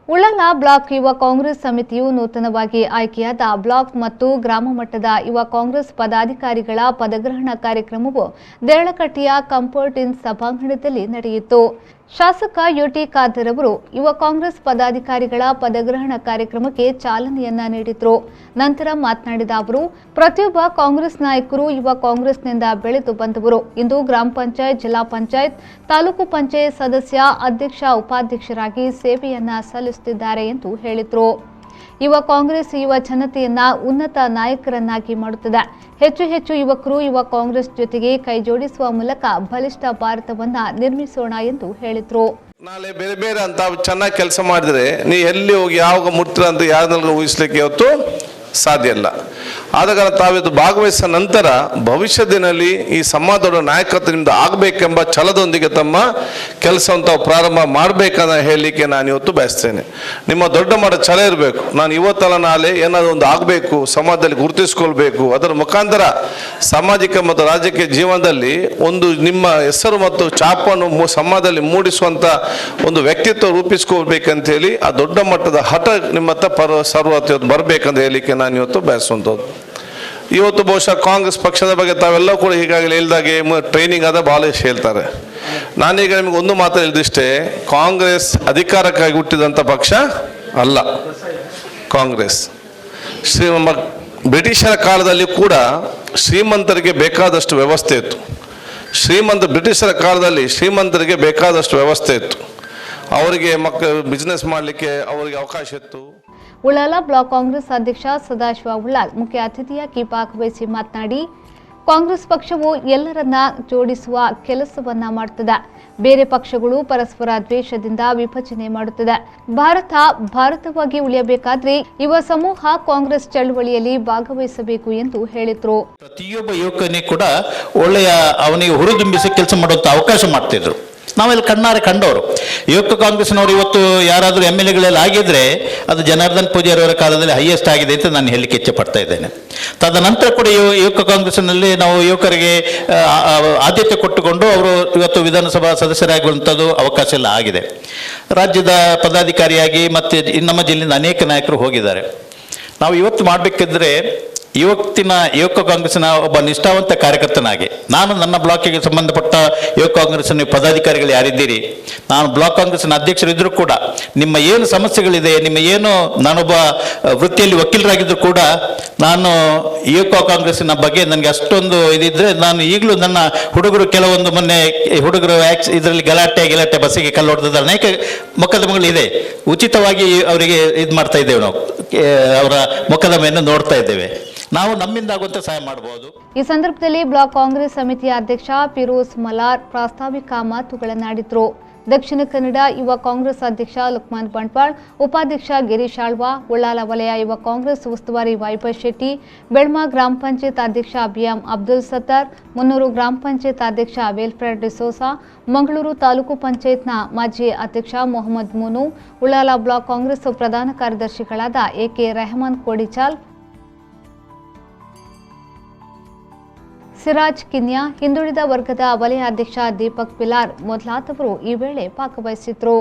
Ullal block ಯುವ ಕಾಂಗ್ರೆಸ್ ಸಮಿತಿಯು ನೂತನವಾಗಿ ಆಯ್ಕೆಯಾದ ಬ್ಲಾಕ್ ಮತ್ತು ಗ್ರಾಮ ಮಟ್ಟದ ಯುವ ಕಾಂಗ್ರೆಸ್ ಪದಾಧಿಕಾರಿಗಳ ಪದಗ್ರಹಣ ಕಾರ್ಯಕ್ರಮವು ದೇರಳಕಟ್ಟೆಯ ಕಂಫರ್ಟ್ ಇನ್ ಸಭಾಂಗಣದಲ್ಲಿ ನಡೆಯಿತು. ಶಾಸಕ ಯುಟಿ ಖಾದರ್ ಅವರು ಯುವ ಕಾಂಗ್ರೆಸ್ ಪದಾಧಿಕಾರಿಗಳ ಪದಗ್ರಹಣ ಕಾರ್ಯಕ್ರಮಕ್ಕೆ ಚಾಲನೆಯನ್ನ ನೀಡಿದರು. ನಂತರ ಮಾತನಾಡಿದ ಅವರು, ಪ್ರತಿಯೊಬ್ಬ ಕಾಂಗ್ರೆಸ್ ನಾಯಕರು ಯುವ ಕಾಂಗ್ರೆಸ್ನಿಂದ ಬೆಳೆದು ಬಂದವರು. ಇಂದು ಗ್ರಾಮ ಪಂಚಾಯತ್, ಜಿಲ್ಲಾ ಪಂಚಾಯತ್, ತಾಲೂಕು ಪಂಚಾಯತ್ ಸದಸ್ಯ, ಅಧ್ಯಕ್ಷ, ಉಪಾಧ್ಯಕ್ಷರಾಗಿ ಸೇವೆಯನ್ನ ಸಲ್ಲಿಸುತ್ತಿದ್ದಾರೆ ಎಂದು ಹೇಳಿದರು. ಯುವ ಕಾಂಗ್ರೆಸ್ ಯುವ ಜನತೆಯನ್ನ ಉನ್ನತ ನಾಯಕರನ್ನಾಗಿ ಮಾಡುತ್ತದೆ. ಹೆಚ್ಚು ಹೆಚ್ಚು ಯುವಕರು ಯುವ ಕಾಂಗ್ರೆಸ್ ಜೊತೆಗೆ ಕೈಜೋಡಿಸುವ ಮೂಲಕ ಬಲಿಷ್ಠ ಭಾರತವನ್ನ ನಿರ್ಮಿಸೋಣ ಎಂದು ಹೇಳಿದರು. ನಾಳೆ ಬೇರೆ ಬೇರೆ ಅಂತ ಚೆನ್ನಾಗಿ ಕೆಲಸ ಮಾಡಿದ್ರೆ ನೀ ಎಲ್ಲಿ ಹೋಗಿ ಯಾವಾಗ ಮುಟ್ತೀರ ಅಂತ ಯಾರನ್ನಾದ್ರೂ ಊಹಿಸ್ಲಿಕ್ಕೆ ಇವತ್ತು ಸಾಧ್ಯ ಇಲ್ಲ. ಆದ ಕಾರಣ ತಾವಿದು ಭಾಗವಹಿಸಿದ ನಂತರ ಭವಿಷ್ಯದಿನಲ್ಲಿ ಈ ಸಮಾಜದ ನಾಯಕತ್ವ ನಿಮ್ದು ಆಗಬೇಕೆಂಬ ಛಲದೊಂದಿಗೆ ತಮ್ಮ ಕೆಲಸವನ್ನು ತಾವು ಪ್ರಾರಂಭ ಮಾಡಬೇಕನ್ನ ಹೇಳಲಿಕ್ಕೆ ನಾನು ಇವತ್ತು ಬಯಸ್ತೇನೆ. ನಿಮ್ಮ ದೊಡ್ಡ ಮಟ್ಟ ಛಲ ಇರಬೇಕು. ನಾನು ಇವತ್ತಲ್ಲ ನಾಳೆ ಏನಾದರೂ ಒಂದು ಆಗಬೇಕು, ಸಮಾಜದಲ್ಲಿ ಗುರುತಿಸ್ಕೊಳ್ಬೇಕು, ಅದರ ಮುಖಾಂತರ ಸಾಮಾಜಿಕ ಮತ್ತು ರಾಜಕೀಯ ಜೀವನದಲ್ಲಿ ಒಂದು ನಿಮ್ಮ ಹೆಸರು ಮತ್ತು ಛಾಪನ್ನು ಸಮಾಜದಲ್ಲಿ ಮೂಡಿಸುವಂಥ ಒಂದು ವ್ಯಕ್ತಿತ್ವ ರೂಪಿಸ್ಕೊಳ್ಬೇಕಂತ ಹೇಳಿ ಆ ದೊಡ್ಡ ಮಟ್ಟದ ಹಠ ನಿಮ್ಮ ಸರ್ವತ್ರ ಬರಬೇಕಂತ ಹೇಳಲಿಕ್ಕೆ ನಾನು ಇವತ್ತು ಬಯಸುವಂಥದ್ದು. ಇವತ್ತು ಬಹುಶಃ ಕಾಂಗ್ರೆಸ್ ಪಕ್ಷದ ಬಗ್ಗೆ ತಾವೆಲ್ಲ ಕೂಡ ಈಗಾಗಲೇ ಹೇಳಿದಾಗೆ ಟ್ರೈನಿಂಗ್ ಆದ ಭಾಳ ಹೇಳ್ತಾರೆ. ನಾನೀಗ ನಿಮಗೆ ಒಂದು ಮಾತು ಹೇಳಿದಿಷ್ಟೇ, ಕಾಂಗ್ರೆಸ್ ಅಧಿಕಾರಕ್ಕಾಗಿ ಹುಟ್ಟಿದಂಥ ಪಕ್ಷ ಅಲ್ಲ. ಕಾಂಗ್ರೆಸ್ ಬ್ರಿಟಿಷರ ಕಾಲದಲ್ಲಿ ಕೂಡ ಶ್ರೀಮಂತರಿಗೆ ಬೇಕಾದಷ್ಟು ವ್ಯವಸ್ಥೆ ಇತ್ತು. ಬ್ರಿಟಿಷರ ಕಾಲದಲ್ಲಿ ಶ್ರೀಮಂತರಿಗೆ ಬೇಕಾದಷ್ಟು ವ್ಯವಸ್ಥೆ ಇತ್ತು. ಅವರಿಗೆ ಬಿಸ್ನೆಸ್ ಮಾಡಲಿಕ್ಕೆ ಅವರಿಗೆ ಅವಕಾಶ ಇತ್ತು. ಉಳ್ಳಾಲ ಬ್ಲಾಕ್ ಕಾಂಗ್ರೆಸ್ ಅಧ್ಯಕ್ಷ ಸದಾಶಿವ ಉಳ್ಳಾಲ್ ಮುಖ್ಯ ಅತಿಥಿಯಾಗಿ ಭಾಗವಹಿಸಿ ಮಾತನಾಡಿ, ಕಾಂಗ್ರೆಸ್ ಪಕ್ಷವು ಎಲ್ಲರನ್ನ ಜೋಡಿಸುವ ಕೆಲಸವನ್ನ ಮಾಡುತ್ತದೆ. ಬೇರೆ ಪಕ್ಷಗಳು ಪರಸ್ಪರ ದ್ವೇಷದಿಂದ ವಿಭಜನೆ ಮಾಡುತ್ತದೆ. ಭಾರತವಾಗಿ ಉಳಿಯಬೇಕಾದ್ರೆ ಯುವ ಸಮೂಹ ಕಾಂಗ್ರೆಸ್ ಚಳವಳಿಯಲ್ಲಿ ಭಾಗವಹಿಸಬೇಕು ಎಂದು ಹೇಳಿದರು. ಪ್ರತಿಯೊಬ್ಬ ಯುವಕನಿಗೆ ಕೂಡ ಒಳ್ಳೆಯ ಅವನಿಗೆ ಹುರಿದುಂಬಿಸಿ ಕೆಲಸ ಮಾಡುವಂತ ಅವಕಾಶ ಮಾಡ್ತಿದ್ರು. ನಾವೆಲ್ಲ ಕಣ್ಣಾರೆ ಕಂಡವರು. ಯುವಕ ಕಾಂಗ್ರೆಸ್ನವರು ಇವತ್ತು ಯಾರಾದರೂ MLA ಆಗಿದ್ರೆ ಅದು ಜನಾರ್ದನ್ ಪೂಜಾರಿಯವರ ಕಾಲದಲ್ಲಿ ಹೈಯೆಸ್ಟ್ ಆಗಿದೆ ಅಂತ ನಾನು ಹೇಳಲಿಕ್ಕೆ ಇಚ್ಛೆ ಪಡ್ತಾ ಇದ್ದೇನೆ. ತದನಂತರ ಕೂಡ ಯುವಕ ಕಾಂಗ್ರೆಸ್ನಲ್ಲಿ ನಾವು ಯುವಕರಿಗೆ ಆದ್ಯತೆ ಕೊಟ್ಟುಕೊಂಡು ಅವರು ಇವತ್ತು ವಿಧಾನಸಭಾ ಸದಸ್ಯರಾಗುವಂಥದ್ದು ಅವಕಾಶ ಎಲ್ಲ ಆಗಿದೆ. ರಾಜ್ಯದ ಪದಾಧಿಕಾರಿಯಾಗಿ ಮತ್ತು ನಮ್ಮ ಜಿಲ್ಲೆಯಿಂದ ಅನೇಕ ನಾಯಕರು ಹೋಗಿದ್ದಾರೆ. ನಾವು ಇವತ್ತು ಮಾಡಬೇಕಿದ್ರೆ ಯುವಕ ಕಾಂಗ್ರೆಸ್ನ ಒಬ್ಬ ನಿಷ್ಠಾವಂತ ಕಾರ್ಯಕರ್ತನಾಗಿ ನಾನು ನನ್ನ ಬ್ಲಾಕಿಗೆ ಸಂಬಂಧಪಟ್ಟ ಯುವಕ ಕಾಂಗ್ರೆಸ್ನ ಪದಾಧಿಕಾರಿಗಳು ಯಾರಿದ್ದೀರಿ, ನಾನು ಬ್ಲಾಕ್ ಕಾಂಗ್ರೆಸ್ನ ಅಧ್ಯಕ್ಷರಿದ್ದರೂ ಕೂಡ ನಿಮ್ಮ ಏನು ಸಮಸ್ಯೆಗಳಿದೆ, ನಿಮ್ಮ ಏನು ನಾನೊಬ್ಬ ವೃತ್ತಿಯಲ್ಲಿ ವಕೀಲರಾಗಿದ್ದರೂ ಕೂಡ ನಾನು ಯುವಕ ಕಾಂಗ್ರೆಸ್ಸಿನ ಬಗ್ಗೆ ನನಗೆ ಅಷ್ಟೊಂದು ಇದಿದ್ರೆ ನಾನು ಈಗಲೂ ನನ್ನ ಹುಡುಗರು ಕೆಲವೊಂದು ಮೊನ್ನೆ ಹುಡುಗರು ಇದರಲ್ಲಿ ಗಲಾಟೆ ಬಸ್ಸಿಗೆ ಕಲ್ಲು ಹೊಡೆದ ಅನೇಕ ಮೊಕದ್ದಮೆಗಳಿದೆ. ಉಚಿತವಾಗಿ ಅವರಿಗೆ ಇದು ಮಾಡ್ತಾ ಇದ್ದೇವೆ, ನಾವು ಅವರ ಮೊಕದ್ದಮೆಯನ್ನು ನೋಡ್ತಾ ಇದ್ದೇವೆ. ನಾವು ನಮ್ಮಿಂದ ಆಗುವಂತೆ ಸಹಾಯ ಮಾಡಬಹುದು. ಈ ಸಂದರ್ಭದಲ್ಲಿ ಬ್ಲಾಕ್ ಕಾಂಗ್ರೆಸ್ ಸಮಿತಿಯ ಅಧ್ಯಕ್ಷ ಫಿರೋಜ್ ಮಲಾರ್ ಪ್ರಾಸ್ತಾವಿಕ ಮಾತುಗಳನ್ನಾಡಿದ್ರು. ದಕ್ಷಿಣ ಕನ್ನಡ ಯುವ ಕಾಂಗ್ರೆಸ್ ಅಧ್ಯಕ್ಷ ಲುಕ್ಮಾನ್ ಬಂಟ್ವಾಳ್, ಉಪಾಧ್ಯಕ್ಷ ಗಿರೀಶ್ ಆಳ್ವಾ, ಉಳ್ಳಾಲ ವಲಯ ಯುವ ಕಾಂಗ್ರೆಸ್ ಉಸ್ತುವಾರಿ ವೈಭವ್ ಶೆಟ್ಟಿ, ಬೆಳ್ಮಾ ಗ್ರಾಮ ಪಂಚಾಯತ್ ಅಧ್ಯಕ್ಷ BM ಅಬ್ದುಲ್ ಸತ್ತಾರ್, ಮುನ್ನೂರು ಗ್ರಾಮ ಪಂಚಾಯತ್ ಅಧ್ಯಕ್ಷ ವೆಲ್ಫೇರ್ ಡಿಸೋಸಾ, ಮಂಗಳೂರು ತಾಲೂಕು ಪಂಚಾಯತ್ನ ಮಾಜಿ ಅಧ್ಯಕ್ಷ ಮೊಹಮ್ಮದ್ ಮುನು, ಉಳ್ಳಾಲ ಬ್ಲಾಕ್ ಕಾಂಗ್ರೆಸ್ ಪ್ರಧಾನ ಕಾರ್ಯದರ್ಶಿಗಳಾದ AK ರೆಹಮಾನ್ ಕೋಡಿಚಾಲ್, ಸಿರಾಜ್ ಕಿನ್ಯಾ, ಹಿಂದುಳಿದ ವರ್ಗದ ವಲಯ ಅಧ್ಯಕ್ಷ ದೀಪಕ್ ಪಿಲಾರ್ ಮೊದಲಾದವರು ಈ ವೇಳೆ ಭಾಗವಹಿಸಿದ್ರು.